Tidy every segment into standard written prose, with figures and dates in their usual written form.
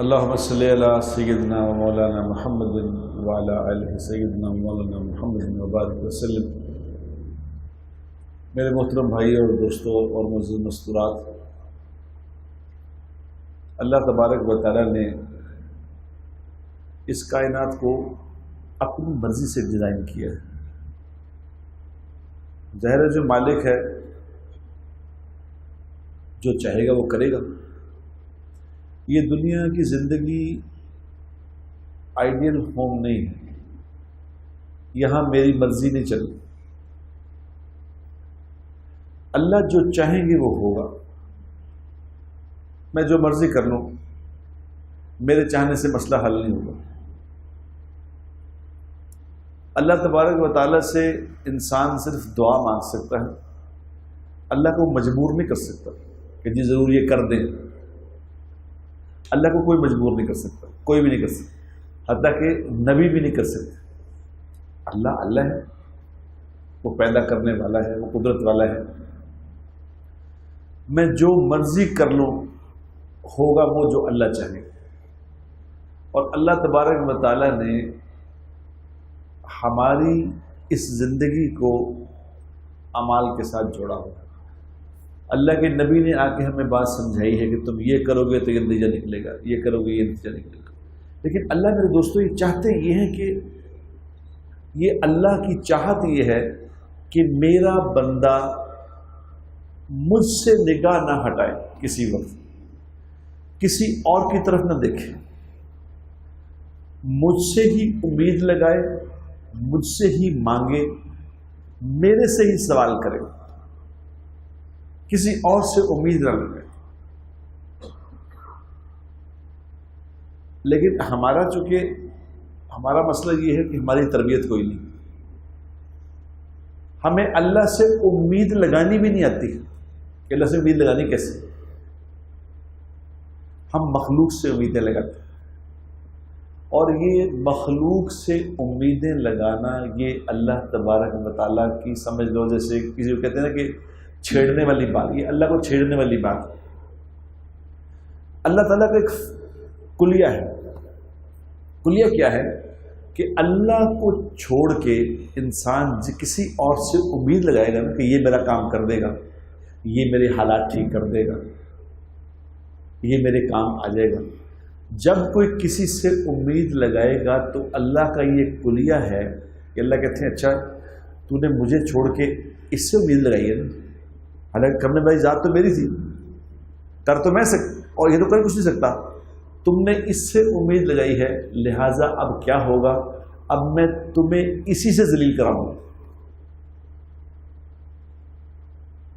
اللہم صلی علی سیدنا و مولانا محمد وعلی آلہ سیدنا و مولانا محمد وبارک وسلم۔ میرے محترم بھائی اور دوستوں اور معزز مستورات، اللہ تبارک و تعالیٰ نے اس کائنات کو اپنی مرضی سے ڈیزائن کیا ہے۔ ظاہر ہے جو مالک ہے جو چاہے گا وہ کرے گا۔ یہ دنیا کی زندگی آئیڈیل ہوم نہیں ہے، یہاں میری مرضی نہیں چلتی۔ اللہ جو چاہیں گے وہ ہوگا۔ میں جو مرضی کر لوں، میرے چاہنے سے مسئلہ حل نہیں ہوگا۔ اللہ تبارک و تعالیٰ سے انسان صرف دعا مانگ سکتا ہے، اللہ کو مجبور نہیں کر سکتا کہ جی ضرور یہ کر دیں۔ اللہ کو کوئی مجبور نہیں کر سکتا، کوئی بھی نہیں کر سکتا، حتیٰ کہ نبی بھی نہیں کر سکتے۔ اللہ ہے، وہ پیدا کرنے والا ہے، وہ قدرت والا ہے۔ میں جو مرضی کر لوں ہوگا وہ جو اللہ چاہے۔ اور اللہ تبارک و تعالیٰ نے ہماری اس زندگی کو اعمال کے ساتھ جوڑا ہوا۔ اللہ کے نبی نے آ کے ہمیں بات سمجھائی ہے کہ تم یہ کرو گے تو یہ نتیجہ نکلے گا، یہ کرو گے یہ نتیجہ نکلے گا۔ لیکن اللہ میرے دوستوں یہ چاہتے یہ ہیں کہ یہ اللہ کی چاہت یہ ہے کہ میرا بندہ مجھ سے نگاہ نہ ہٹائے، کسی وقت کسی اور کی طرف نہ دیکھے، مجھ سے ہی امید لگائے، مجھ سے ہی مانگے، میرے سے ہی سوال کرے، کسی اور سے امید نہ لگائے۔ لیکن ہمارا مسئلہ یہ ہے کہ ہماری تربیت کوئی نہیں، ہمیں اللہ سے امید لگانی بھی نہیں آتی کہ اللہ سے امید لگانی کیسے۔ ہم مخلوق سے امیدیں لگاتے ہیں، اور یہ مخلوق سے امیدیں لگانا یہ اللہ تبارک و تعالیٰ کی سمجھ لو، جیسے کسی کو کہتے ہیں نا کہ چھیڑنے والی بات، یہ اللہ کو چھیڑنے والی بات۔ اللہ تعالیٰ کا ایک کلیہ ہے۔ کلیہ کیا ہے کہ اللہ کو چھوڑ کے انسان کسی اور سے امید لگائے گا نا کہ یہ میرا کام کر دے گا، یہ میرے حالات ٹھیک کر دے گا، یہ میرے کام آ جائے گا۔ جب کوئی کسی سے امید لگائے گا تو اللہ کا یہ کلیہ ہے کہ اللہ کہتے ہیں اچھا تو نے مجھے چھوڑ کے اس سے امید لگائی ہے نا، حالانکہ کرنے والی ذات تو میری تھی، کر تو میں اور یہ تو کر کچھ نہیں سکتا، تم نے اس سے امید لگائی ہے، لہٰذا اب کیا ہوگا، اب میں تمہیں اسی سے ذلیل کراؤں گا۔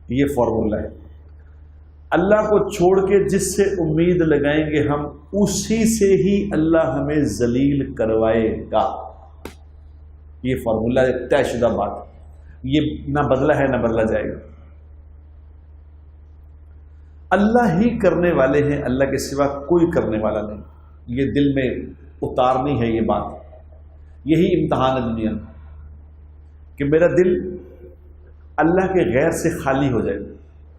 یہ فارمولہ ہے۔ اللہ کو چھوڑ کے جس سے امید لگائیں گے ہم، اسی سے ہی اللہ ہمیں ذلیل کروائے گا۔ یہ فارمولہ طے شدہ بات، یہ نہ بدلا ہے نہ بدلا جائے گا۔ اللہ ہی کرنے والے ہیں، اللہ کے سوا کوئی کرنے والا نہیں۔ یہ دل میں اتارنی ہے یہ بات، یہی امتحان ہے دنیا کہ میرا دل اللہ کے غیر سے خالی ہو جائے،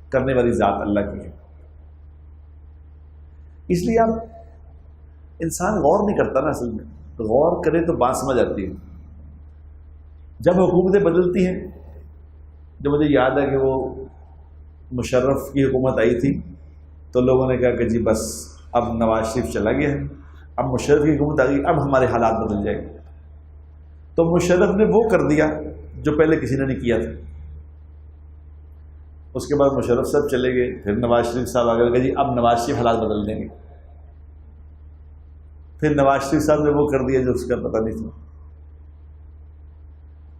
کرنے والی ذات اللہ کی ہے۔ اس لیے آپ انسان غور نہیں کرتا نا، اصل میں غور کرے تو بات سمجھ آتی ہے۔ جب حکومتیں بدلتی ہیں، جب مجھے یاد ہے کہ وہ مشرف کی حکومت آئی تھی تو لوگوں نے کہا کہ جی بس اب نواز شریف چلا گیا ہے، اب مشرف کی حکومت آ گئی، اب ہمارے حالات بدل جائیں گے۔ تو مشرف نے وہ کر دیا جو پہلے کسی نے نہیں کیا تھا۔ اس کے بعد مشرف صاحب چلے گئے، پھر نواز شریف صاحب آ گئے، جی اب نواز شریف حالات بدل دیں گے۔ پھر نواز شریف صاحب نے وہ کر دیا جو اس کا پتہ نہیں تھا۔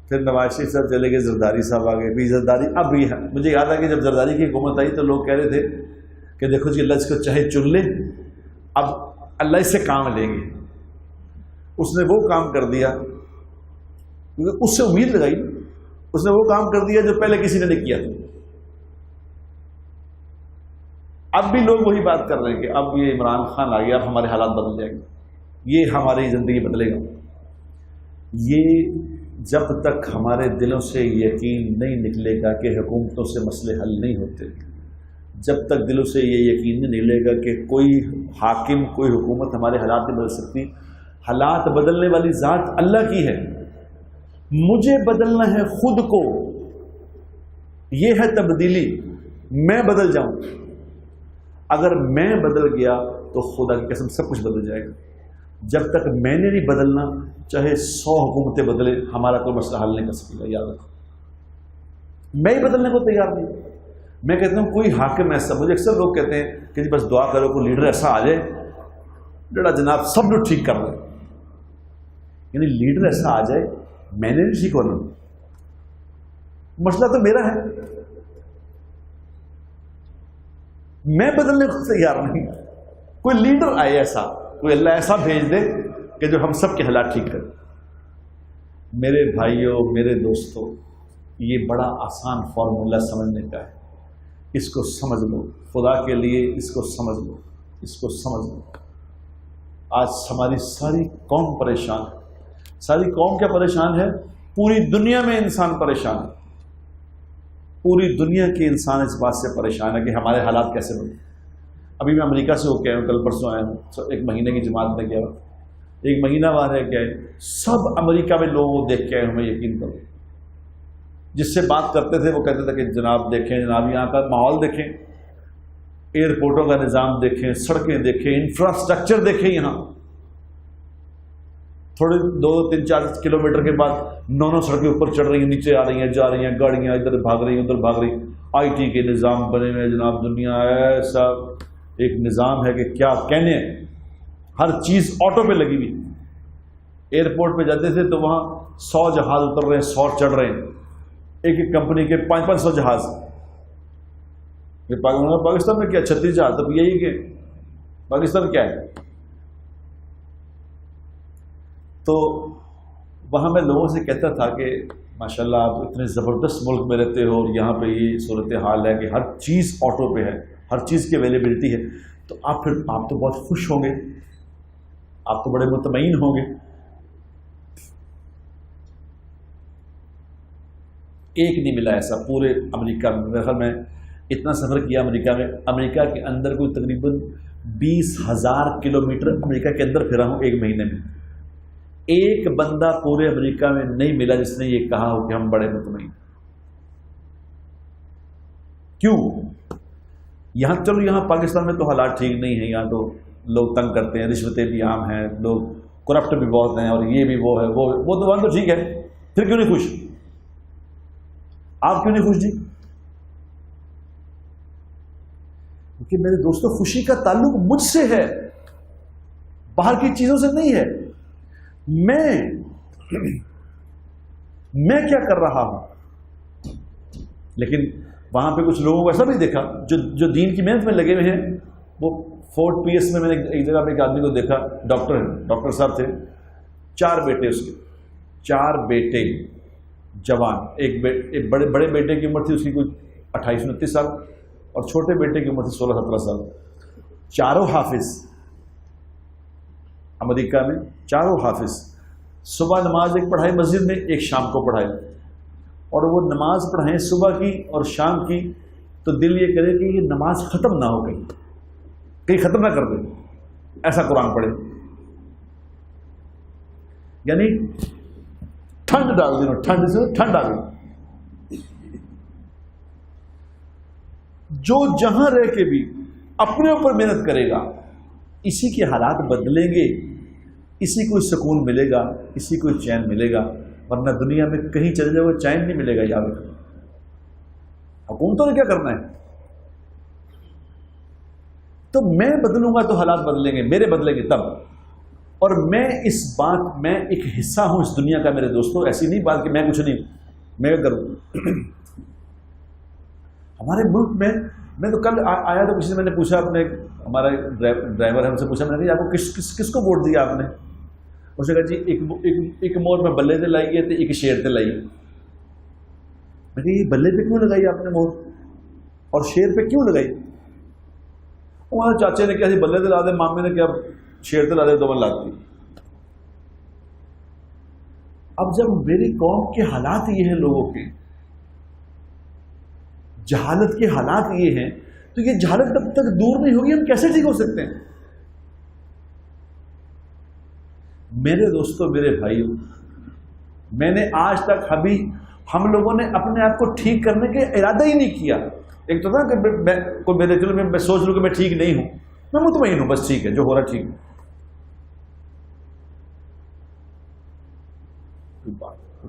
پھر نواز شریف صاحب چلے گئے، زرداری صاحب آ گئے، بھی زرداری اب بھی ہے۔ مجھے یاد ہے کہ جب زرداری کی حکومت آئی تو لوگ کہہ رہے تھے کہ دیکھو جی اللہ اس کو چاہے چن لے، اب اللہ اس سے کام لیں گے۔ اس نے وہ کام کر دیا کیونکہ اس سے امید لگائی، اس نے وہ کام کر دیا جو پہلے کسی نے نہیں کیا تھا۔ اب بھی لوگ وہی بات کر رہے ہیں کہ اب یہ عمران خان آ گیا، اب ہمارے حالات بدل جائیں گے، یہ ہماری زندگی بدلے گا۔ یہ جب تک ہمارے دلوں سے یقین نہیں نکلے گا کہ حکومتوں سے مسئلے حل نہیں ہوتے، جب تک دلوں سے یہ یقین نہیں لے گا کہ کوئی حاکم کوئی حکومت ہمارے حالات نہیں بدل سکتی. حالات بدلنے والی ذات اللہ کی ہے، مجھے بدلنا ہے خود کو. یہ ہے تبدیلی، میں بدل جاؤں. اگر میں بدل گیا تو خدا کی قسم سب کچھ بدل جائے گا. جب تک میں نے نہیں بدلنا، چاہے 100 حکومتیں بدلے، ہمارا کوئی مسئلہ حل نہیں کر سکے گا. یاد رکھو، میں ہی بدلنے کو تیار نہیں. میں کہتا ہوں کوئی حاکم ایسا، مجھے اکثر لوگ کہتے ہیں کہ جی بس دعا کرو کوئی لیڈر ایسا آ جائے جڑا جناب سب لوگ ٹھیک کر لیں. یعنی لیڈر ایسا آ جائے، میں نے نہیں ٹھیک ہونا، مسئلہ تو میرا ہے، میں بدلنے کو تیار نہیں. کوئی لیڈر آئے ایسا، کوئی اللہ ایسا بھیج دے کہ جو ہم سب کے حالات ٹھیک کرے. میرے بھائیوں، میرے دوستوں، یہ بڑا آسان فارمولہ سمجھنے کا ہے. اس کو سمجھ لو، خدا کے لیے اس کو سمجھ لو، اس کو سمجھ لو. آج ہماری ساری قوم پریشان ہے. ساری قوم کیا پریشان ہے؟ پوری دنیا میں انسان پریشان ہے. پوری دنیا کے انسان اس بات سے پریشان ہے کہ ہمارے حالات کیسے بنے. ابھی میں امریکہ سے ہو کے آیا ہوں، کل پرسوں آیا ہوں، 1 مہینے کی جماعت میں گیا ہوں، 1 مہینہ وہاں رہ کے آئے. سب امریکہ میں لوگوں کو دیکھ کے آئے ہوں، میں یقین کروں. جس سے بات کرتے تھے وہ کہتے تھے کہ جناب دیکھیں، جناب یہاں کا ماحول دیکھیں، ایئرپورٹوں کا نظام دیکھیں، سڑکیں دیکھیں، انفراسٹرکچر دیکھیں. یہاں تھوڑے 2-3-4 کلومیٹر کے بعد 9 سڑکیں اوپر چڑھ رہی ہیں، نیچے آ رہی ہیں، جا رہی ہیں گاڑیاں، ادھر بھاگ رہی ہیں ادھر بھاگ رہی ہیں. IT کے نظام بنے ہوئے جناب. دنیا ایسا ایک نظام ہے کہ کیا کہنے. ہر چیز آٹو پہ لگی ہوئی. ایئرپورٹ پہ جاتے تھے تو وہاں 100 جہاز اتر رہے ہیں، 100 چڑھ رہے ہیں. ایک کمپنی کے 500 جہاز. یہ پاکستان میں کیا 36 جہاز؟ تب یہی کہ پاکستان کیا ہے. تو وہاں میں لوگوں سے کہتا تھا کہ ماشاءاللہ آپ اتنے زبردست ملک میں رہتے ہو، یہاں پہ یہ صورتحال ہے کہ ہر چیز آٹو پہ ہے، ہر چیز کی اویلیبلٹی ہے، تو آپ تو بہت خوش ہوں گے، آپ تو بڑے مطمئن ہوں گے. ایک نہیں ملا ایسا پورے امریکہ میں. میں اتنا سفر کیا امریکہ میں، امریکہ کے اندر کوئی تقریباً 20,000 کلومیٹر امریکہ کے اندر پھرا ہوں 1 مہینے میں. ایک بندہ پورے امریکہ میں نہیں ملا جس نے یہ کہا ہو کہ ہم بڑے مطمئن. کیوں؟ یہاں چلو یہاں پاکستان میں تو حالات ٹھیک نہیں ہیں، یہاں تو لوگ تنگ کرتے ہیں، رشوتیں بھی عام ہیں، لوگ کرپٹ بھی بہت ہیں، اور یہ بھی وہ ہے وہ تو وہاں تو ٹھیک ہے. پھر کیوں نہیں خوش؟ آپ کیوں نہیں خوش جی؟ کیونکہ میرے دوستوں خوشی کا تعلق مجھ سے ہے، باہر کی چیزوں سے نہیں ہے. میں کیا کر رہا ہوں. لیکن وہاں پہ کچھ لوگوں کو ایسا بھی دیکھا جو دین کی محنت میں لگے ہوئے ہیں. وہ فورٹ PS میں نے ایک جگہ پہ ایک آدمی کو دیکھا، ڈاکٹر صاحب تھے، 4 بیٹے اس کے، 4 بیٹے جوان. ایک بڑے بیٹے کی عمر تھی اس کی کوئی 28-29 سال، اور چھوٹے بیٹے کی عمر تھی 16-17 سال. چاروں حافظ امریکہ میں، چاروں حافظ. صبح نماز ایک پڑھائی مسجد میں، ایک شام کو پڑھائی. اور وہ نماز پڑھائیں صبح کی اور شام کی تو دل یہ کرے کہ یہ نماز ختم نہ ہو، کہیں ختم نہ کر دے، ایسا قرآن پڑھے. یعنی ٹھنڈ ڈال دیں، ٹھنڈ سے ٹھنڈ آ گئی. جو جہاں رہ کے بھی اپنے اوپر محنت کرے گا، اسی کے حالات بدلیں گے، اسی کو سکون ملے گا، اسی کو چین ملے گا. ورنہ دنیا میں کہیں چلے جائے وہ چین نہیں ملے گا. یاد رکھنا، حکومتوں نے کیا کرنا ہے. تو میں بدلوں گا تو حالات بدلیں گے، میرے بدلیں گے تب. اور میں اس بات میں ایک حصہ ہوں اس دنیا کا میرے دوستوں. ایسی نہیں بات کہ میں کچھ نہیں، میں کیا کروں. ہمارے ملک میں تو کل آیا تو کسی سے میں نے پوچھا، اپنے ہمارا ڈرائیور ہے، ہم سے پوچھا، میں نے کہا آپ کو کس کو ووٹ دیا آپ نے. اس نے کہا جی ایک مور میں بلے تے لائی ہے تو ایک شیر تے لائی ہے. میں کہا یہ بلے پہ کیوں لگائی آپ نے مور، اور شیر پہ کیوں لگائی. ہمارے چاچے نے کہا جی بلے تے لا دے، مامے نے کہا شیر تے لا دے، 2 لاتی. اب جب میری قوم کے حالات یہ ہیں، لوگوں کے جہالت کے حالات یہ ہیں تو یہ جہالت تب تک دور نہیں ہوگی، ہم کیسے ٹھیک ہو سکتے ہیں؟ میرے دوستوں، میرے بھائیوں، میں نے آج تک ہم لوگوں نے اپنے آپ کو ٹھیک کرنے کے ارادہ ہی نہیں کیا. ایک تو تھا کہ میرے دل میں سوچ لوں کہ میں ٹھیک نہیں ہوں، میں مطمئن ہوں، بس ٹھیک ہے، جو ہو رہا ٹھیک ہے.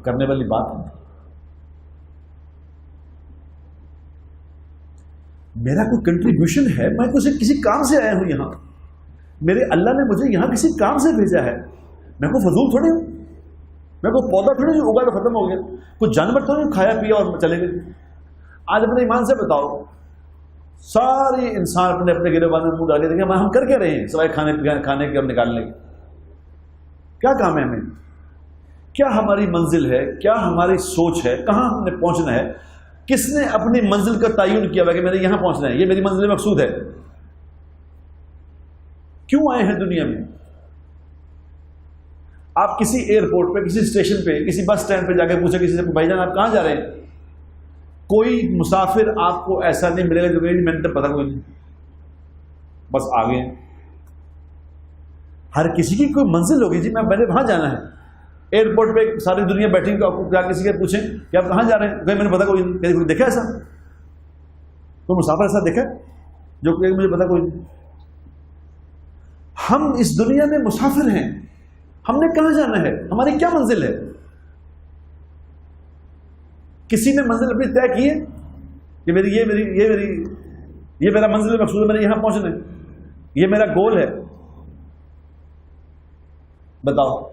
کرنے والی بات نہیں. میرا کوئی کنٹریبیوشن ہے، میں کسی کام سے آیا ہوں یہاں. میرے اللہ نے مجھے یہاں کسی کام سے بھیجا ہے. میں کوئی فضول تھوڑی ہوں، میں کوئی پودا تھوڑی جو اگا تو ختم ہو گیا، کوئی جانور تو نہیں کھایا پیا اور چلے گئے. آج اپنے ایمان سے بتاؤ، سارے انسان اپنے گروبان میں منہ ڈال کے دیکھیں ہم کر کے رہے ہیں سوائے کھانے کے اور نکالنے کے. کیا کام ہے ہمیں؟ کیا ہماری منزل ہے؟ کیا ہماری سوچ ہے؟ کہاں ہم نے پہنچنا ہے؟ کس نے اپنی منزل کا تعین کیا ہوا کہ میں نے یہاں پہنچنا ہے، یہ میری منزل مقصود ہے؟ کیوں آئے ہیں دنیا میں؟ آپ کسی ایئرپورٹ پہ، کسی اسٹیشن پہ، کسی بس اسٹینڈ پہ جا کے پوچھیں کسی سے بھائی جان آپ کہاں جا رہے ہیں، کوئی مسافر آپ کو ایسا نہیں ملے گا جو میں نے تو پتا کوئی نہیں، بس آگے. ہر کسی کی کوئی منزل ہوگی، جی میں نے وہاں جانا ہے. ایئرپورٹ پہ ساری دنیا بیٹھی ہوئی، آپ کو کیا کسی کے پوچھیں کہ آپ کہاں جا رہے ہیں، کہ میں نے پتا کوئی نہیں. دیکھا ایسا کوئی مسافر ایسا دیکھا جو کہ مجھے پتا کوئی نہیں؟ ہم اس دنیا میں مسافر ہیں. ہم نے کہاں جانا ہے؟ ہماری کیا منزل ہے؟ کسی نے منزل اپنی طے کی ہے کہ یہ میرا منزل مقصود ہے، میں نے یہاں پہنچنا ہے، یہ میرا گول ہے؟ بتاؤ.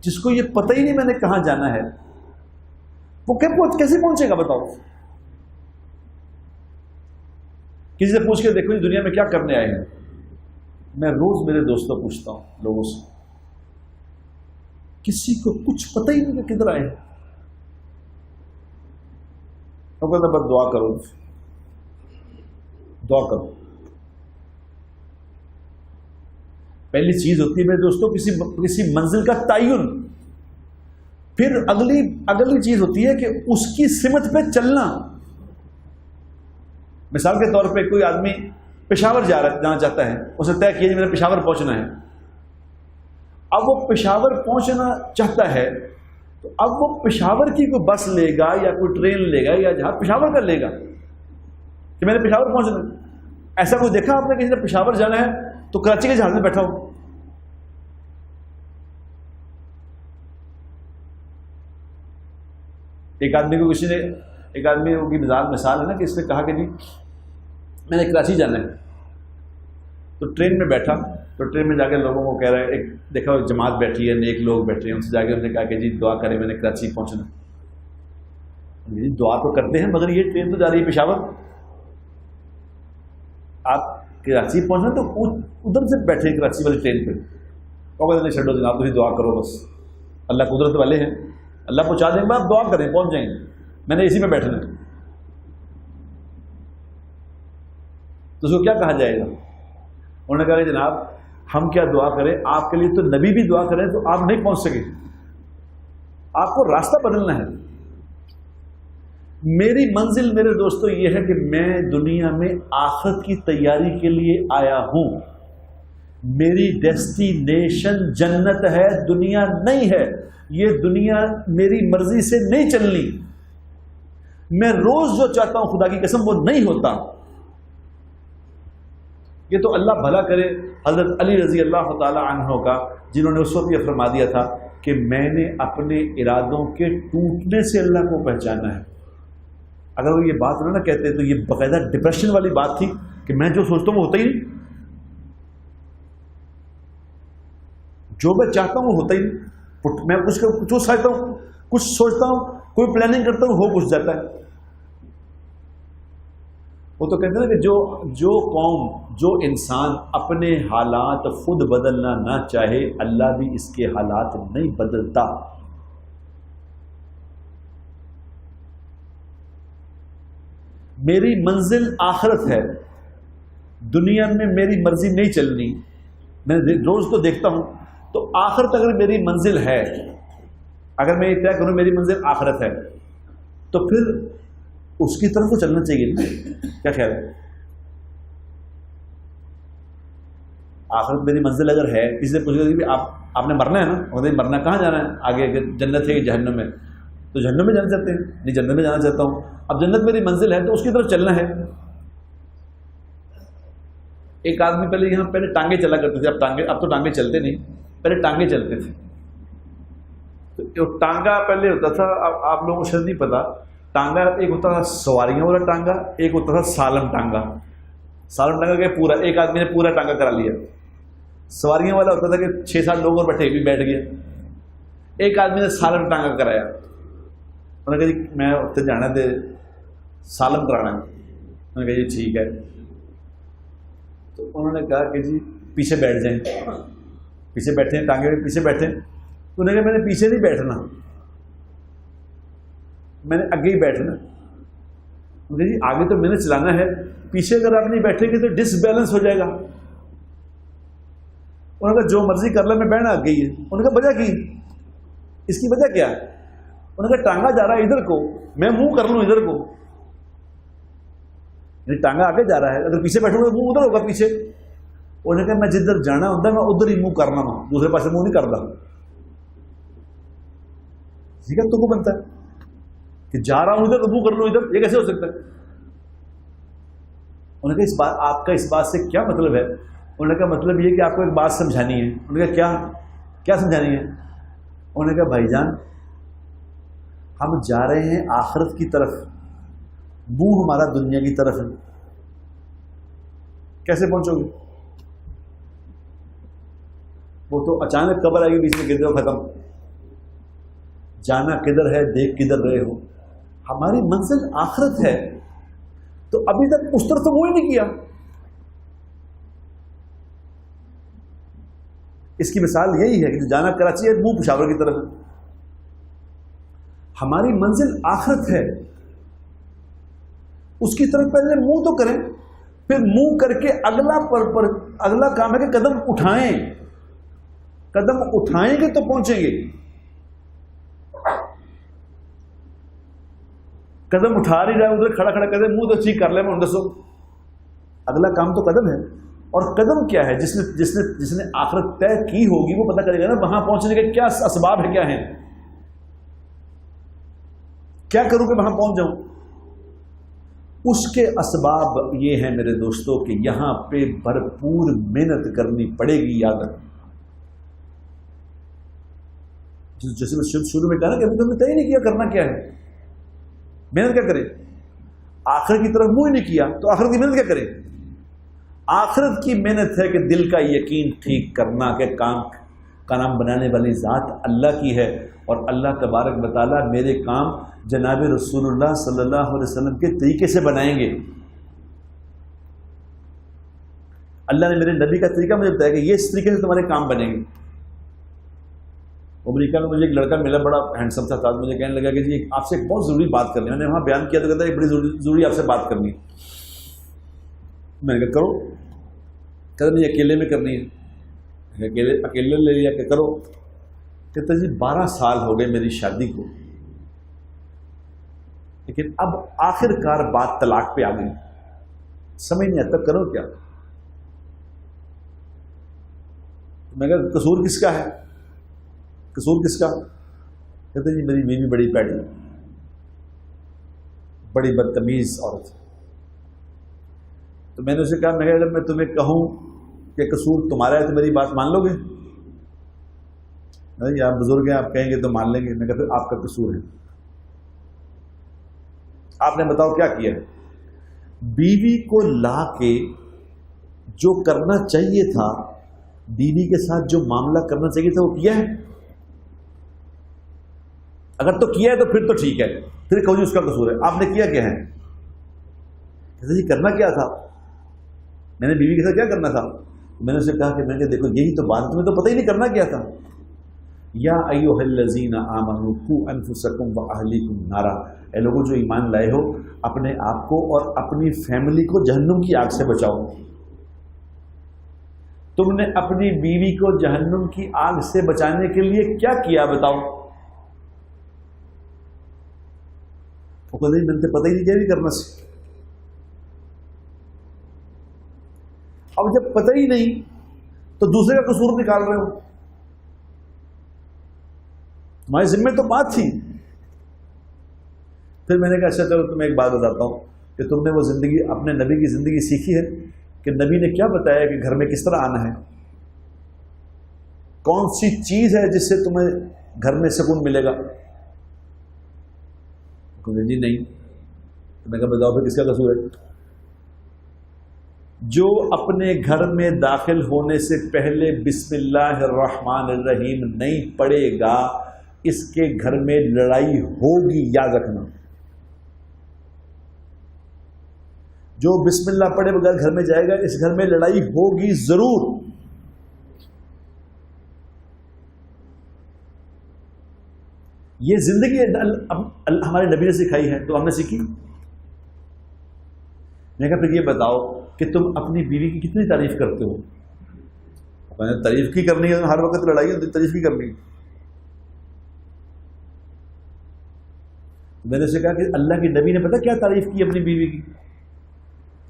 جس کو یہ پتہ ہی نہیں میں نے کہاں جانا ہے، وہ کیسے پہنچے گا؟ بتاؤ. کسی سے پوچھ کے دیکھو دنیا میں کیا کرنے آئے ہیں. میں روز میرے دوستوں پوچھتا ہوں لوگوں سے، کسی کو کچھ پتہ ہی نہیں کہ کدھر آئے ہیں. تو کہتا بس دعا کرو، دعا کرو. پہلی چیز ہوتی ہے میرے دوستوں کسی منزل کا تعین. پھر اگلی چیز ہوتی ہے کہ اس کی سمت پہ چلنا. مثال کے طور پہ کوئی آدمی پشاور جانا چاہتا ہے، اسے طے کیا میرا پشاور پہنچنا ہے. اب وہ پشاور پہنچنا چاہتا ہے تو اب وہ پشاور کی کوئی بس لے گا یا کوئی ٹرین لے گا یا جہاز پشاور کا لے گا کہ میں نے پشاور پہنچنا ہے. ایسا کوئی دیکھا آپ نے کسی نے پشاور جانا ہے تو کراچی کے جہاز میں بیٹھا ہو؟ ایک آدمی کی مثال ہے نا کہ اس نے کہا کہ جی میں نے کراچی جانا ہے، تو ٹرین میں بیٹھا، تو ٹرین میں جا کے لوگوں کو کہہ رہا ہے، ایک دیکھا جماعت بیٹھی ہے، نیک لوگ بیٹھے ہیں، ان سے جا کے انہوں نے کہا کہ جی دعا کریں میں نے کراچی پہنچنا. جی دعا تو کرتے ہیں مگر یہ ٹرین تو جا رہی ہے پشاور، آپ کراچی پہنچنا تو ادھر سے بیٹھے کراچی والی ٹرین پہ. اور نہیں چھڈو جناب تھی دعا کرو، بس اللہ قدرت والے ہیں، اللہ پہنچا دیں گے، آپ دعا کریں پہنچ جائیں گے، میں نے اسی میں بیٹھنا ہے. تو اس کو کیا کہا جائے گا؟ انہوں نے کہا کہ جناب ہم کیا دعا کریں، آپ کے لیے تو نبی بھی دعا کریں تو آپ نہیں پہنچ سکے، آپ کو راستہ بدلنا ہے. میری منزل میرے دوستو یہ ہے کہ میں دنیا میں آخرت کی تیاری کے لیے آیا ہوں. میری ڈیسٹینیشن جنت ہے، دنیا نہیں ہے. یہ دنیا میری مرضی سے نہیں چلنی. میں روز جو چاہتا ہوں خدا کی قسم وہ نہیں ہوتا. یہ تو اللہ بھلا کرے حضرت علی رضی اللہ تعالی عنہ کا، جنہوں نے اس وقت یہ فرما دیا تھا کہ میں نے اپنے ارادوں کے ٹوٹنے سے اللہ کو پہچانا ہے. اگر وہ یہ بات نہ کہتے تو یہ باقاعدہ ڈپریشن والی بات تھی کہ میں جو سوچتا ہوں وہ ہوتا ہی نہیں، جو میں چاہتا ہوں وہ ہوتا ہی نہیں. میں کچھ سوچتا ہوں، کچھ سوچتا ہوں، کوئی پلاننگ کرتا ہوں، ہو کچھ جاتا ہے. وہ تو کہتے ہیں کہ جو قوم، جو انسان اپنے حالات خود بدلنا نہ چاہے اللہ بھی اس کے حالات نہیں بدلتا. میری منزل آخرت ہے، دنیا میں میری مرضی نہیں چلنی. میں روز تو دیکھتا ہوں تو آخرت اگر میری منزل ہے، اگر میں یہ طے کروں میری منزل آخرت ہے تو پھر اس کی طرف تو چلنا چاہیے نا. کیا خیال ہے؟ آخرت میری منزل اگر ہے، کسی سے پوچھ گئی آپ نے مرنا ہے نا، اور مرنا کہاں جانا ہے آگے، جنت ہے کہ جہنم ہے؟ تو جہنم میں جانا چاہتے ہیں، نہیں جنت میں جانا چاہتا ہوں. اب جنت میری منزل ہے تو اس کی طرف چلنا ہے. ایک آدمی پہلے ٹانگیں چلا کرتے تھے، اب تو ٹانگیں چلتے نہیں، پہلے ٹانگیں چلتے تھے. تو ٹانگا پہلے ہوتا تھا، اب آپ لوگوں کو شاید نہیں پتا، ٹانگا ایک ہوتا تھا سواریوں والا ٹانگا، ایک ہوتا تھا سالم ٹانگا. سالم ٹانگا کہ پورا ایک آدمی نے پورا ٹانگا کرا لیا. سواریوں والا ہوتا تھا کہ 6-7 لوگ اور بیٹھے بھی بیٹھ گئے. ایک آدمی نے سالم ٹانگا کرایا. انہوں نے کہا جی میں اتنے جانا تھے سالم کرانا ہے. انہوں نے کہا جی ٹھیک ہے. تو انہوں نے کہا کہ جی پیچھے بیٹھ جائیں. پیچھے بیٹھے، ٹانگے میں پیچھے بیٹھے. تو انہوں نے کہا میں نے پیچھے نہیں بیٹھنا، میں نے آگے ہی بیٹھنا. جی آگے تو میں نے چلانا ہے، پیچھے اگر آپ نہیں بیٹھیں گے تو ڈس بیلنس ہو جائے گا. انہوں نے کہا جو مرضی کر لیں، میں بیٹھنا آگے ہی ہے. انہوں نے کہا وجہ کی، اس کی وجہ کیا ہے؟ انہوں نے کہا ٹانگا جا رہا ہے ادھر کو، میں منہ کر لوں ادھر کو. یعنی ٹانگا آگے جا رہا ہے، اگر پیچھے بیٹھوں گا منہ ادھر ہوگا پیچھے. انہوں نے کہا میں جدھر جانا ہوتا ہے میں ادھر ہی منہ کرنا ہوں، دوسرے پاس منہ نہیں کرتا. ٹھیک ہے، تو کو بنتا ہے کہ جا رہا ہوں ادھر تو منہ کر لوں ادھر، یہ کیسے ہو سکتا ہے؟ انہوں نے کہا آپ کا اس بات سے کیا مطلب ہے؟ انہوں نے کہا مطلب یہ کہ آپ کو ایک بات سمجھانی ہے. انہوں نے کہا کیا سمجھانی ہے؟ انہوں نے کہا بھائی جان ہم جا رہے ہیں آخرت کی طرف، منہ ہمارا دنیا کی طرف ہے، کیسے پہنچو گے؟ وہ تو اچانک قبر آئے گی، بیچ میں گر جاؤ، ختم. جانا کدھر ہے، دیکھ کدھر رہے ہو. ہماری منزل آخرت ہے تو ابھی تک اس طرف تو وہ ہی نہیں کیا. اس کی مثال یہی ہے کہ جانا کراچی ہے، منہ پشاور کی طرف. ہماری منزل آخرت ہے، اس کی طرف پہلے منہ تو کریں، پھر منہ کر کے اگلا کام ہے کہ قدم اٹھائیں. قدم اٹھائیں گے تو پہنچیں گے. قدم اٹھا نہیں رہا ہے، ادھر کھڑا کہتے منہ تو ٹھیک کر لیں، میں دسو اگلا کام تو قدم ہے. اور قدم کیا ہے؟ جس نے آخرت طے کی ہوگی وہ پتہ کرے گا نا وہاں پہنچنے کے کیا اسباب ہے، کیا ہیں، کیا کروں کہ وہاں پہنچ جاؤں. اس کے اسباب یہ ہیں میرے دوستوں کہ یہاں پہ بھرپور محنت کرنی پڑے گی. یاد رکھیں، جیسے میں شروع میں کہا نا کہ ابھی تم نے طے نہیں کیا کرنا کیا ہے، محنت کیا کرے؟ آخرت کی طرف منہ ہی نہیں کیا تو آخرت کی محنت کیا کرے؟ آخرت کی محنت ہے کہ دل کا یقین ٹھیک کرنا کہ کام کا نام بنانے والی ذات اللہ کی ہے، اور اللہ تبارک و تعالیٰ میرے کام جناب رسول اللہ صلی اللہ علیہ وسلم کے طریقے سے بنائیں گے. اللہ نے میرے نبی کا طریقہ مجھے بتایا کہ یہ اس طریقے سے تمہارے کام بنیں گے. امریکہ میں مجھے ایک لڑکا ملا، بڑا ہینڈسم تھا، مجھے کہنے لگا کہ جی آپ سے ایک بہت ضروری بات کرنی ہے. میں نے وہاں بیان کیا تو کہتا ہے ایک بڑی ضروری آپ سے بات کرنی ہے. میں نے کہا کرو. کہتا مجھے اکیلے میں کرنی ہے. اکیلے لے لیا کہ کرو. کہتا جی 12 سال ہو گئے میری شادی کو، لیکن اب آخر کار بات طلاق پہ آ گئی، سمجھ نہیں آتا کرو کیا. میں کہا قصور کس کا ہے؟ قصور کس کا؟ کہتے جی میری بیوی بڑی پیڑی، بڑی بدتمیز عورت. تو میں نے اسے کہا میں اگر میں تمہیں کہوں کہ قصور تمہارا ہے تو میری بات مان لو گے؟ نہیں آپ بزرگ ہیں، آپ کہیں گے تو مان لیں گے. میں کہتا آپ کا قصور ہے. آپ نے بتاؤ کیا کیا؟ بیوی کو لا کے جو کرنا چاہیے تھا، بیوی کے ساتھ جو معاملہ کرنا چاہیے تھا وہ کیا ہے؟ اگر تو کیا ہے تو پھر تو ٹھیک ہے، پھر کہو جی اس کا قصور ہے. آپ نے کیا کیا ہے؟ کہتے جی کرنا کیا تھا، میں نے بیوی کے ساتھ کیا کرنا تھا. میں نے اسے کہا کہ میں نے دیکھو یہی تو بات، تمہیں تو پتہ ہی نہیں کرنا کیا تھا. یا ایھا الذین آمنوا قوا انفسکم واہلیکم نارا، اے لوگوں جو ایمان لائے ہو اپنے آپ کو اور اپنی فیملی کو جہنم کی آگ سے بچاؤ. تم نے اپنی بیوی کو جہنم کی آگ سے بچانے کے لیے کیا کیا بتاؤ؟ وہ کہتے ہیں میں نے پتہ ہی نہیں کیا بھی کرنا سے. اب جب پتہ ہی نہیں تو دوسرے کا قصور نکال رہے ہو. تمہارے ذمہ تو بات تھی. پھر میں نے کہا اچھا چلو تمہیں ایک بات بتاتا ہوں کہ تم نے وہ زندگی اپنے نبی کی زندگی سیکھی ہے کہ نبی نے کیا بتایا کہ گھر میں کس طرح آنا ہے؟ کون سی چیز ہے جس سے تمہیں گھر میں سکون ملے گا؟ جی نہیں. میں کہا بتاؤ پھر کس کا قصور ہے؟ جو اپنے گھر میں داخل ہونے سے پہلے بسم اللہ الرحمن الرحیم نہیں پڑھے گا اس کے گھر میں لڑائی ہوگی، یاد رکھنا. جو بسم اللہ پڑھے بغیر گھر میں جائے گا اس گھر میں لڑائی ہوگی ضرور. یہ زندگی ہمارے نبی نے سکھائی ہے تو ہم نے سیکھی. میں کہا پھر یہ بتاؤ کہ تم اپنی بیوی کی کتنی تعریف کرتے ہو؟ تعریف کی کرنی ہے، ہر وقت لڑائی ہے، تعریف کی کرنی ہے. میں نے اسے کہا کہ اللہ کے نبی نے پتا کیا تعریف کی اپنی بیوی کی؟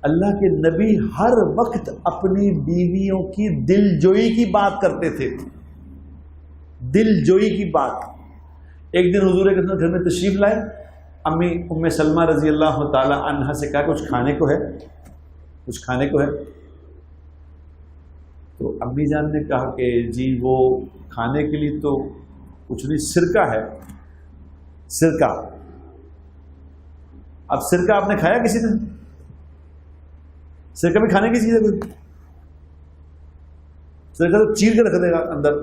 اللہ کے نبی ہر وقت اپنی بیویوں کی دل جوئی کی بات کرتے تھے. دل جوئی کی بات. ایک دن حضور کے گھر میں تشریف لائے. امی ام سلمہ رضی اللہ تعالی عنہا سے کہا کچھ کھانے کو ہے، کچھ کھانے کو ہے. تو امی جان نے کہا کہ جی وہ کھانے کے لیے تو کچھ نہیں، سرکہ ہے، سرکہ. اب سرکہ آپ نے کھایا کسی نے؟ سرکہ بھی کھانے کی چیز ہے کوئی؟ سرکہ تو چیر کے رکھ دے گا اندر.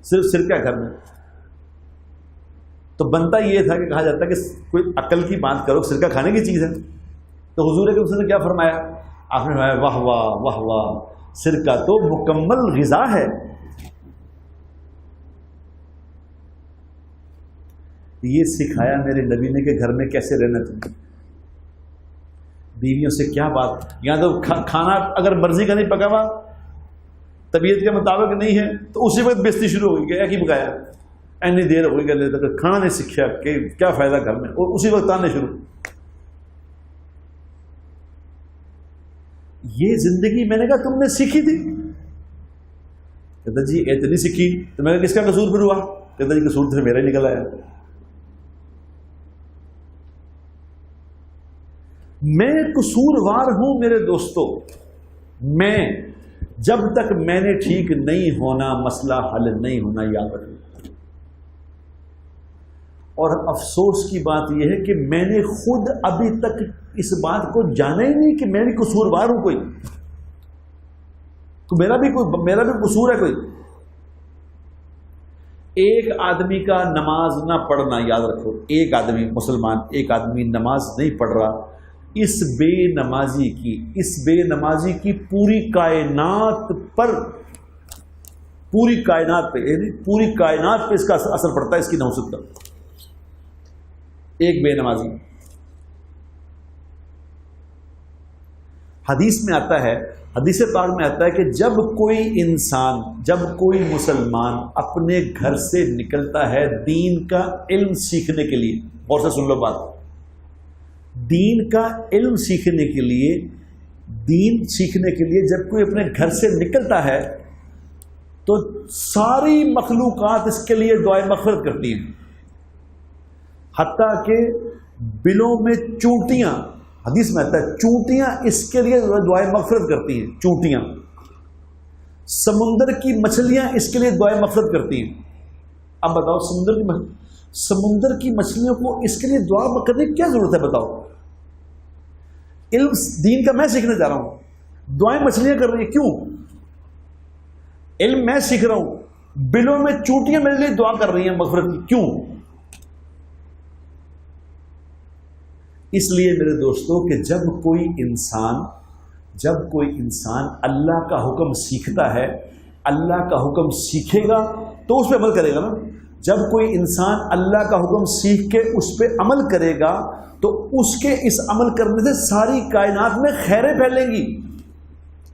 صرف سرکہ گھر میں. تو بنتا یہ تھا کہ کہا جاتا کہ کوئی عقل کی بات کرو، سرکہ کھانے کی چیز ہے. تو حضور کے نے کیا فرمایا؟ آپ نے فرمایا واہ واہ واہ واہ، سرکہ تو مکمل غذا ہے. یہ سکھایا میرے نبی نے کہ گھر میں کیسے رہنا چاہیے، بیویوں سے کیا بات. یہاں تو کھانا اگر مرضی کا نہیں پکا ہوا، طبیعت کے مطابق نہیں ہے تو اسی وقت بیزتی شروع ہوگی کہ ایک ہی پکایا، اینی دیر ہو گئی کہ کھانا نہیں سیکھا کہ کیا فائدہ گھر میں، اور اسی وقت آنے شروع. یہ زندگی میں نے کہا تم نے سیکھی تھی؟ کہتا جی اتنی سیکھی. تو میں نے کہا کس کا قصور پھر ہوا؟ کہتا جی قصور پھر میرا ہی نکل آیا. میں قصوروار ہوں میرے دوستو. میں جب تک میں نے ٹھیک نہیں ہونا مسئلہ حل نہیں ہونا، یاد رکھنا. اور افسوس کی بات یہ ہے کہ میں نے خود ابھی تک اس بات کو جانا ہی نہیں کہ میں بھی قصوروار ہوں. میرا بھی قصور ہے کوئی. ایک آدمی کا نماز نہ پڑھنا، یاد رکھو، ایک آدمی مسلمان، ایک آدمی نماز نہیں پڑھ رہا، اس بے نمازی کی پوری کائنات پہ یعنی پوری کائنات پہ اس کا اثر پڑتا ہے، اس کی نحوست کا. ایک بے نمازی. حدیث میں آتا ہے، حدیث پاک میں آتا ہے کہ جب کوئی مسلمان اپنے گھر سے نکلتا ہے دین کا علم سیکھنے کے لیے، غور سے سن لو بات، دین کا علم سیکھنے کے لیے جب کوئی اپنے گھر سے نکلتا ہے تو ساری مخلوقات اس کے لیے دعائے مغفرت کرتی ہیں. حتیٰ کہ بلوں میں چونٹیاں، حدیث میں آتا ہے چونٹیاں اس کے لیے دعائے مغفرت کرتی ہیں. چونٹیاں، سمندر کی مچھلیاں اس کے لیے دعائے مغفرت کرتی ہیں. اب بتاؤ سمندر کی مچھلیوں کو اس کے لیے دعا کرنے کی کیا ضرورت ہے؟ بتاؤ. علم دین کا میں سیکھنے جا رہا ہوں، دعائیں مچھلیاں کر رہی ہیں، کیوں؟ علم میں سیکھ رہا ہوں، بلوں میں چونٹیاں میرے لیے دعا کر رہی ہیں مغفرت کی، کیوں؟ اس لیے میرے دوستوں کہ جب کوئی انسان اللہ کا حکم سیکھتا ہے، اللہ کا حکم سیکھے گا تو اس پہ عمل کرے گا نا. جب کوئی انسان اللہ کا حکم سیکھ کے اس پہ عمل کرے گا تو اس کے اس عمل کرنے سے ساری کائنات میں خیریں پھیلیں گی،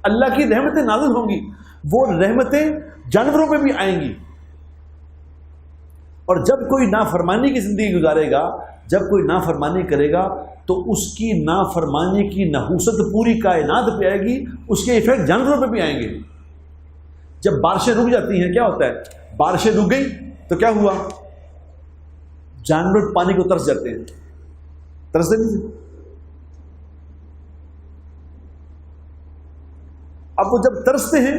اللہ کی رحمتیں نازل ہوں گی. وہ رحمتیں جانوروں پہ بھی آئیں گی. اور جب کوئی نافرمانی کی زندگی گزارے گا، جب کوئی نافرمانی کرے گا تو اس کی نافرمانی کی نحوست پوری کائنات پہ آئے گی، اس کے ایفیکٹ جانوروں پہ بھی آئیں گے۔ جب بارشیں رک جاتی ہیں کیا ہوتا ہے؟ بارشیں رک گئی تو کیا ہوا؟ جانور پانی کو ترس جاتے ہیں، ترستے نہیں تھے؟ اب وہ جب ترستے ہیں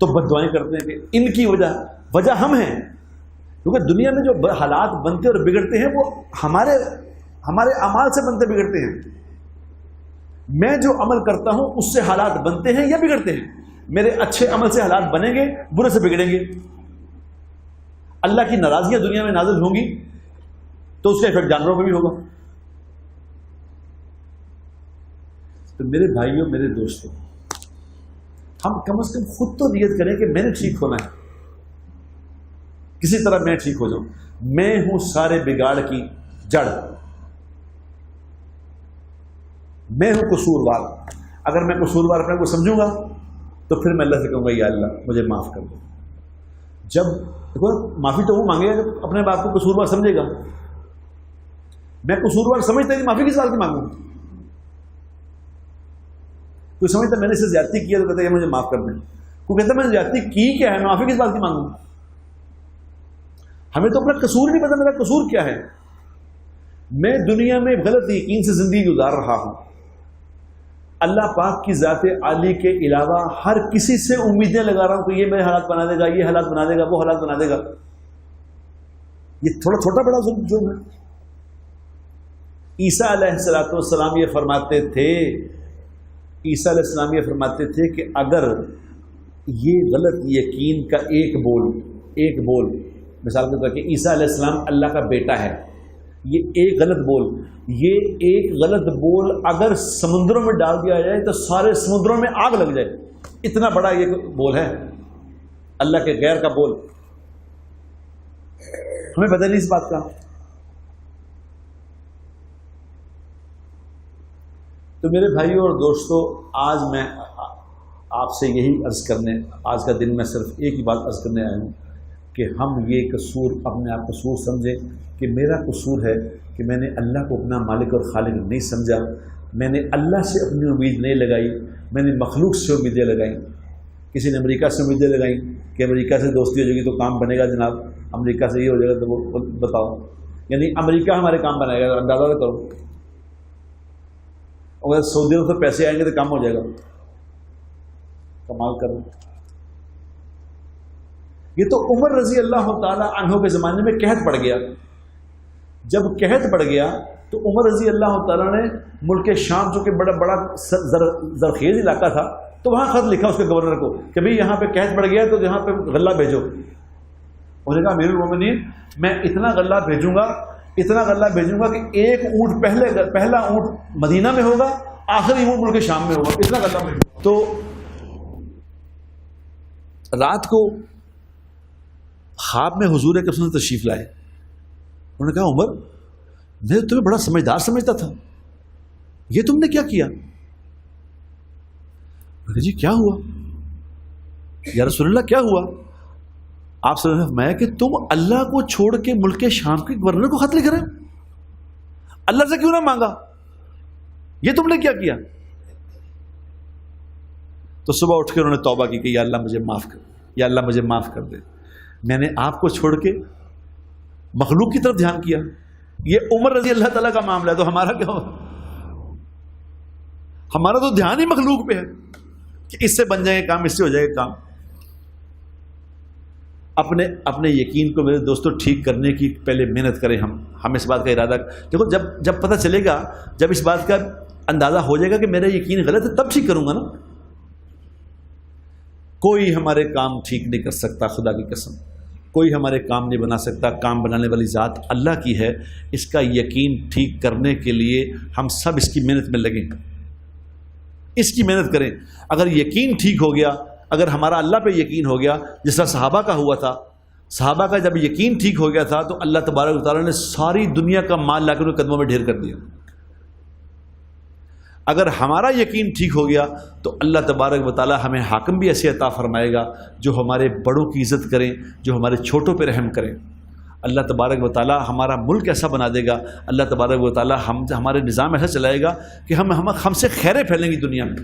تو بد دعائیں کرتے ہیں کہ ان کی وجہ ہم ہیں، کیونکہ دنیا میں جو حالات بنتے اور بگڑتے ہیں وہ ہمارے اعمال سے بنتے بگڑتے ہیں۔ میں جو عمل کرتا ہوں اس سے حالات بنتے ہیں یا بگڑتے ہیں؟ میرے اچھے عمل سے حالات بنیں گے، برے سے بگڑیں گے۔ اللہ کی ناراضیاں دنیا میں نازل ہوں گی تو اس کا ایفیکٹ جانوروں پہ بھی ہوگا۔ تو میرے بھائیوں، میرے دوستوں، ہم کم از کم خود تو نیت کریں کہ میں نے ٹھیک ہونا ہے، کسی طرح میں ٹھیک ہو جاؤں۔ میں ہوں سارے بگاڑ کی جڑ، میں ہوں قصوروار۔ اگر میں قصوروار اپنے کو سمجھوں گا تو پھر میں اللہ سے کہوں گا یا اللہ مجھے معاف کر دو۔ جب دیکھو معافی تو وہ مانگے گا جب اپنے باپ کو قصوروار سمجھے گا۔ میں قصوروار سمجھتا نہیں، معافی کس بات کی مانگوں؟ کوئی سمجھتا میں نے اسے زیادتی کیا تو کہتا ہے مجھے معاف کر دیں، کوئی کہتا ہے میں نے زیادتی کی کیا ہے، میں معافی کس بات کی مانگوں؟ ہمیں تو اپنا قصور نہیں پتا، میرا قصور کیا ہے۔ میں دنیا میں غلط یقین سے زندگی گزار رہا ہوں، اللہ پاک کی ذات عالی کے علاوہ ہر کسی سے امیدیں لگا رہا ہوں کہ یہ میرے حالات بنا دے گا، یہ حالات بنا دے گا، وہ حالات بنا دے گا۔ یہ تھوڑا چھوٹا بڑا جرم ہے۔ عیسیٰ علیہ السلام یہ فرماتے تھے، عیسیٰ علیہ السلام یہ فرماتے تھے کہ اگر یہ غلط یقین کا ایک بول مثال کے طور کہ عیسیٰ علیہ السلام اللہ کا بیٹا ہے، یہ ایک غلط بول اگر سمندروں میں ڈال دیا جائے تو سارے سمندروں میں آگ لگ جائے، اتنا بڑا یہ بول ہے اللہ کے غیر کا بول۔ ہمیں پتہ نہیں اس بات کا۔ تو میرے بھائیوں اور دوستوں، آج میں آپ سے یہی عرض کرنے، آج کا دن میں صرف ایک ہی بات عرض کرنے آیا ہوں کہ ہم یہ قصور اپنے آپ قصور سمجھیں کہ میرا قصور ہے کہ میں نے اللہ کو اپنا مالک اور خالق نہیں سمجھا، میں نے اللہ سے اپنی امید نہیں لگائی، میں نے مخلوق سے امیدیں لگائیں۔ کسی نے امریکہ سے امیدیں لگائیں کہ امریکہ سے دوستی ہو جائے گی تو کام بنے گا، جناب امریکہ سے یہ ہو جائے گا تو وہ بتاؤ، یعنی امریکہ ہمارے کام بنائے گا، اندازہ تو کرو۔ اگر سعودیوں سے پیسے آئیں گے تو کام ہو جائے گا، کمال کرو۔ یہ تو عمر رضی اللہ تعالی عنہ کے زمانے میں قحط پڑ گیا۔ جب قحط پڑ گیا تو عمر رضی اللہ تعالیٰ نے ملک شام جو کہ بڑا زرخیز علاقہ تھا تو وہاں خط لکھا اس کے گورنر کو کہ بھئی یہاں پہ قحط پڑ گیا تو یہاں پہ غلہ بھیجو۔ انہوں نے کہا امیر المومنین میں اتنا غلہ بھیجوں گا کہ ایک اونٹ پہلا اونٹ مدینہ میں ہوگا، آخری اونٹ ملک شام میں ہوگا، اتنا غلہ بھیجوں گا۔ تو رات کو خواب میں حضور اکرم صلی اللہ علیہ وسلم تشریف لائے۔ انہوں نے کہا عمر میں تمہیں بڑا سمجھدار سمجھتا تھا، یہ تم نے کیا کیا؟ جی کیا ہوا یا رسول اللہ کیا ہوا؟ آپ صلی اللہ علیہ وسلم نے فرمایا کہ تم اللہ کو چھوڑ کے ملک شام کے گورنر کو خط لکھ رہے ہو، اللہ سے کیوں نہ مانگا؟ یہ تم نے کیا کیا؟ تو صبح اٹھ کے انہوں نے توبہ کی کہ یا اللہ مجھے معاف کر، یا اللہ مجھے معاف کر دے، میں نے آپ کو چھوڑ کے مخلوق کی طرف دھیان کیا۔ یہ عمر رضی اللہ تعالیٰ کا معاملہ ہے، تو ہمارا کیا ہو؟ ہمارا تو دھیان ہی مخلوق پہ ہے کہ اس سے بن جائے گا کام، اس سے ہو جائے گا کام۔ اپنے یقین کو میرے دوستوں ٹھیک کرنے کی پہلے محنت کریں۔ ہم اس بات کا ارادہ دیکھو، جب پتہ چلے گا، جب اس بات کا اندازہ ہو جائے گا کہ میرا یقین غلط ہے تب ٹھیک کروں گا نا۔ کوئی ہمارے کام ٹھیک نہیں کر سکتا، خدا کی قسم کوئی ہمارے کام نہیں بنا سکتا، کام بنانے والی ذات اللہ کی ہے۔ اس کا یقین ٹھیک کرنے کے لیے ہم سب اس کی محنت میں لگیں، اس کی محنت کریں۔ اگر یقین ٹھیک ہو گیا، اگر ہمارا اللہ پہ یقین ہو گیا جس طرح صحابہ کا ہوا تھا، صحابہ کا جب یقین ٹھیک ہو گیا تھا تو اللہ تبارک و تعالیٰ نے ساری دنیا کا مال لا کے ان کے قدموں میں ڈھیر کر دیا۔ اگر ہمارا یقین ٹھیک ہو گیا تو اللہ تبارک و تعالیٰ ہمیں حاکم بھی ایسے عطا فرمائے گا جو ہمارے بڑوں کی عزت کریں، جو ہمارے چھوٹوں پہ رحم کریں۔ اللہ تبارک و تعالی ہمارا ملک ایسا بنا دے گا، اللہ تبارک و تعالی ہمارے نظام ایسا چلائے گا کہ ہم سے خیریں پھیلیں گی دنیا میں،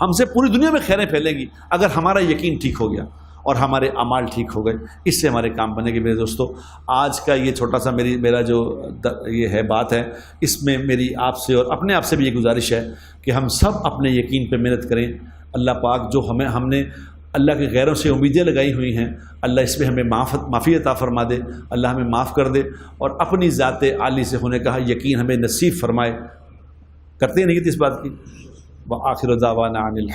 ہم سے پوری دنیا میں خیریں پھیلیں گی اگر ہمارا یقین ٹھیک ہو گیا اور ہمارے اعمال ٹھیک ہو گئے، اس سے ہمارے کام بنے گے۔ میرے دوستو، آج کا یہ چھوٹا سا میرا جو یہ ہے بات ہے، اس میں میری آپ سے اور اپنے آپ سے بھی یہ گزارش ہے کہ ہم سب اپنے یقین پہ محنت کریں۔ اللہ پاک جو ہم نے اللہ کے غیروں سے امیدیں لگائی ہوئی ہیں، اللہ اس میں ہمیں معافی عطا فرما دے، اللہ ہمیں معاف کر دے، اور اپنی ذات عالی سے ہونے کا یقین ہمیں نصیب فرمائے۔ کرتے ہیں نہیں اس بات کی؟ وآخر دعوانا ان الحمد